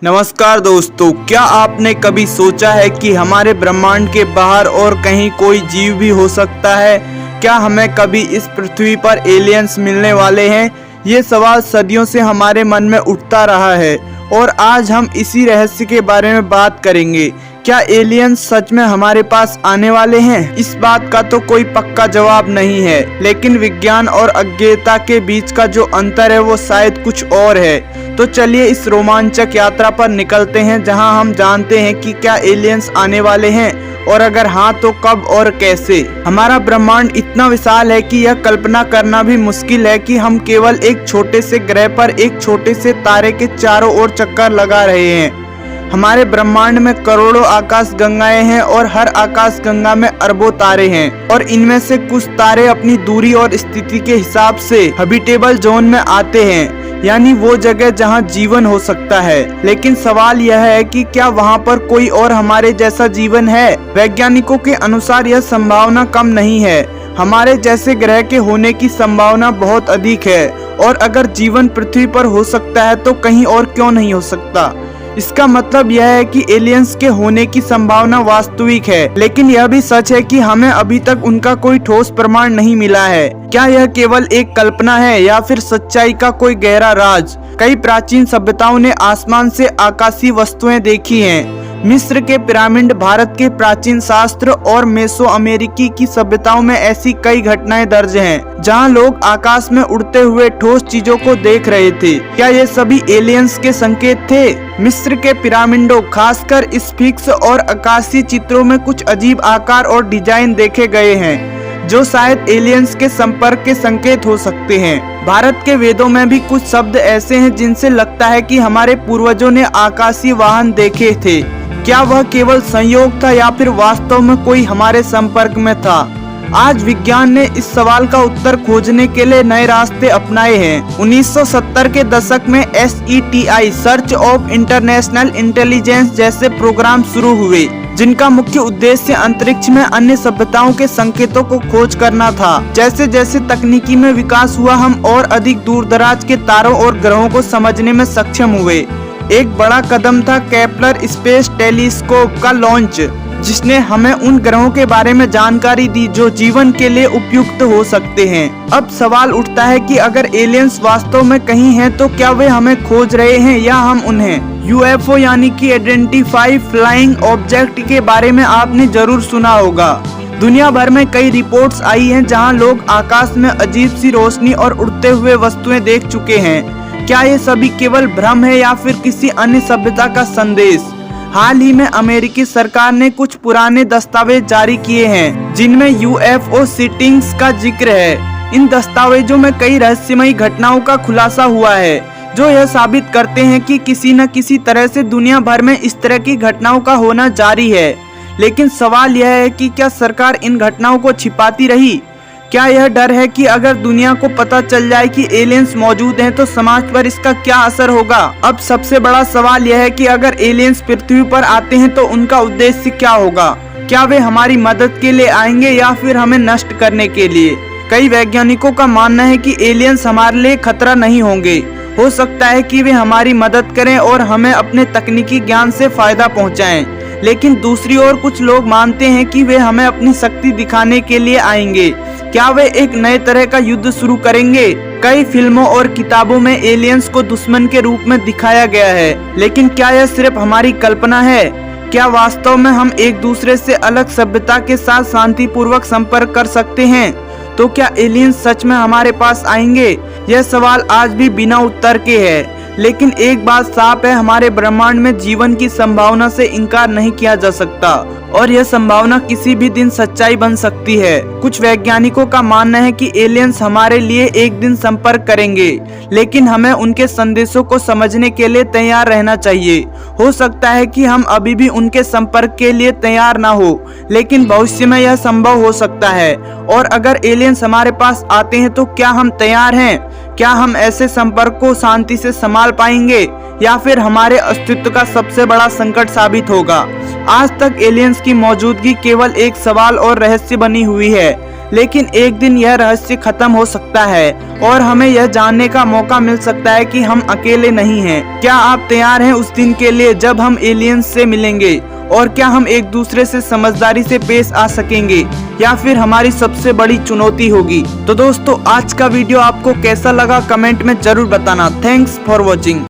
नमस्कार दोस्तों, क्या आपने कभी सोचा है कि हमारे ब्रह्मांड के बाहर और कहीं कोई जीव भी हो सकता है? क्या हमें कभी इस पृथ्वी पर एलियंस मिलने वाले हैं? ये सवाल सदियों से हमारे मन में उठता रहा है और आज हम इसी रहस्य के बारे में बात करेंगे। क्या एलियंस सच में हमारे पास आने वाले हैं? इस बात का तो कोई पक्का जवाब नहीं है, लेकिन विज्ञान और अज्ञेयता के बीच का जो अंतर है वो शायद कुछ और है। तो चलिए इस रोमांचक यात्रा पर निकलते हैं, जहां हम जानते हैं कि क्या एलियंस आने वाले हैं और अगर हाँ तो कब और कैसे। हमारा ब्रह्मांड इतना विशाल है कि यह कल्पना करना भी मुश्किल है कि हम केवल एक छोटे से ग्रह पर एक छोटे से तारे के चारों ओर चक्कर लगा रहे हैं। हमारे ब्रह्मांड में करोड़ों आकाश गंगाएं हैं और हर आकाश गंगा में अरबों तारे हैं और इनमें से कुछ तारे अपनी दूरी और स्थिति के हिसाब से हैबिटेबल जोन में आते हैं, यानी वो जगह जहां जीवन हो सकता है। लेकिन सवाल यह है कि क्या वहां पर कोई और हमारे जैसा जीवन है? वैज्ञानिकों के अनुसार यह संभावना कम नहीं है। हमारे जैसे ग्रह के होने की संभावना बहुत अधिक है और अगर जीवन पृथ्वी पर हो सकता है तो कहीं और क्यों नहीं हो सकता। इसका मतलब यह है कि एलियंस के होने की संभावना वास्तविक है, लेकिन यह भी सच है कि हमें अभी तक उनका कोई ठोस प्रमाण नहीं मिला है। क्या यह केवल एक कल्पना है या फिर सच्चाई का कोई गहरा राज? कई प्राचीन सभ्यताओं ने आसमान से आकाशीय वस्तुएं देखी हैं। मिस्र के पिरामिड, भारत के प्राचीन शास्त्र और मेसो अमेरिकी की सभ्यताओं में ऐसी कई घटनाएं दर्ज हैं, जहां लोग आकाश में उड़ते हुए ठोस चीजों को देख रहे थे। क्या ये सभी एलियंस के संकेत थे? मिस्र के पिरामिडों, खासकर स्फिंक्स और आकाशीय चित्रों में कुछ अजीब आकार और डिजाइन देखे गए हैं, जो शायद एलियंस के संपर्क के संकेत हो सकते हैं। भारत के वेदों में भी कुछ शब्द ऐसे हैं जिनसे लगता है कि हमारे पूर्वजों ने आकाशीय वाहन देखे थे। क्या वह केवल संयोग था या फिर वास्तव में कोई हमारे संपर्क में था? आज विज्ञान ने इस सवाल का उत्तर खोजने के लिए नए रास्ते अपनाए हैं। 1970 के दशक में SETI search of international intelligence जैसे प्रोग्राम शुरू हुए, जिनका मुख्य उद्देश्य अंतरिक्ष में अन्य सभ्यताओं के संकेतों को खोज करना था। जैसे जैसे तकनीकी में विकास हुआ, हम और अधिक दूर दराज के तारों और ग्रहों को समझने में सक्षम हुए। एक बड़ा कदम था केपलर स्पेस टेलीस्कोप का लॉन्च, जिसने हमें उन ग्रहों के बारे में जानकारी दी जो जीवन के लिए उपयुक्त हो सकते हैं। अब सवाल उठता है कि अगर एलियंस वास्तव में कहीं हैं तो क्या वे हमें खोज रहे हैं या हम उन्हें? UFO यानी कि आइडेंटिफाई फ्लाइंग ऑब्जेक्ट के बारे में आपने जरूर सुना होगा। दुनिया भर में कई रिपोर्ट्स आई हैं जहां लोग आकाश में अजीब सी रोशनी और उड़ते हुए वस्तुएं देख चुके हैं। क्या ये सभी केवल भ्रम है या फिर किसी अन्य सभ्यता का संदेश? हाल ही में अमेरिकी सरकार ने कुछ पुराने दस्तावेज जारी किए हैं, जिनमें UFO सिटिंग्स का जिक्र है। इन दस्तावेजों में कई रहस्यमयी घटनाओं का खुलासा हुआ है, जो यह साबित करते हैं कि किसी न किसी तरह से दुनिया भर में इस तरह की घटनाओं का होना जारी है। लेकिन सवाल यह है कि क्या सरकार इन घटनाओं को छिपाती रही? क्या यह डर है कि अगर दुनिया को पता चल जाए कि एलियंस मौजूद हैं तो समाज पर इसका क्या असर होगा? अब सबसे बड़ा सवाल यह है कि अगर एलियंस पृथ्वी पर आते हैं तो उनका उद्देश्य क्या होगा? क्या वे हमारी मदद के लिए आएंगे या फिर हमें नष्ट करने के लिए? कई वैज्ञानिकों का मानना है कि एलियंस हमारे लिए खतरा नहीं होंगे। हो सकता है कि वे हमारी मदद करें और हमें अपने तकनीकी ज्ञान से फायदा पहुंचाएं। लेकिन दूसरी ओर कुछ लोग मानते हैं कि वे हमें अपनी शक्ति दिखाने के लिए आएंगे। क्या वे एक नए तरह का युद्ध शुरू करेंगे? कई फिल्मों और किताबों में एलियंस को दुश्मन के रूप में दिखाया गया है, लेकिन क्या यह सिर्फ हमारी कल्पना है? क्या वास्तव में हम एक दूसरे से अलग सभ्यता के साथ शांतिपूर्वक संपर्क कर सकते हैं? तो क्या एलियंस सच में हमारे पास आएंगे? यह सवाल आज भी बिना उत्तर के है। लेकिन एक बात साफ है, हमारे ब्रह्मांड में जीवन की संभावना से इनकार नहीं किया जा सकता और यह संभावना किसी भी दिन सच्चाई बन सकती है। कुछ वैज्ञानिकों का मानना है कि एलियंस हमारे लिए एक दिन संपर्क करेंगे, लेकिन हमें उनके संदेशों को समझने के लिए तैयार रहना चाहिए। हो सकता है कि हम अभी भी उनके संपर्क के लिए तैयार ना हो, लेकिन भविष्य में यह संभव हो सकता है। और अगर एलियंस हमारे पास आते हैं तो क्या हम तैयार हैं? क्या हम ऐसे संपर्क को शांति से संभाल पाएंगे या फिर हमारे अस्तित्व का सबसे बड़ा संकट साबित होगा? आज तक एलियंस की मौजूदगी केवल एक सवाल और रहस्य बनी हुई है, लेकिन एक दिन यह रहस्य खत्म हो सकता है और हमें यह जानने का मौका मिल सकता है कि हम अकेले नहीं हैं। क्या आप तैयार हैं उस दिन के लिए जब हम एलियंस से मिलेंगे? और क्या हम एक दूसरे से समझदारी से पेश आ सकेंगे या फिर हमारी सबसे बड़ी चुनौती होगी? तो दोस्तों, आज का वीडियो आपको कैसा लगा कमेंट में जरूर बताना। Thanks for watching.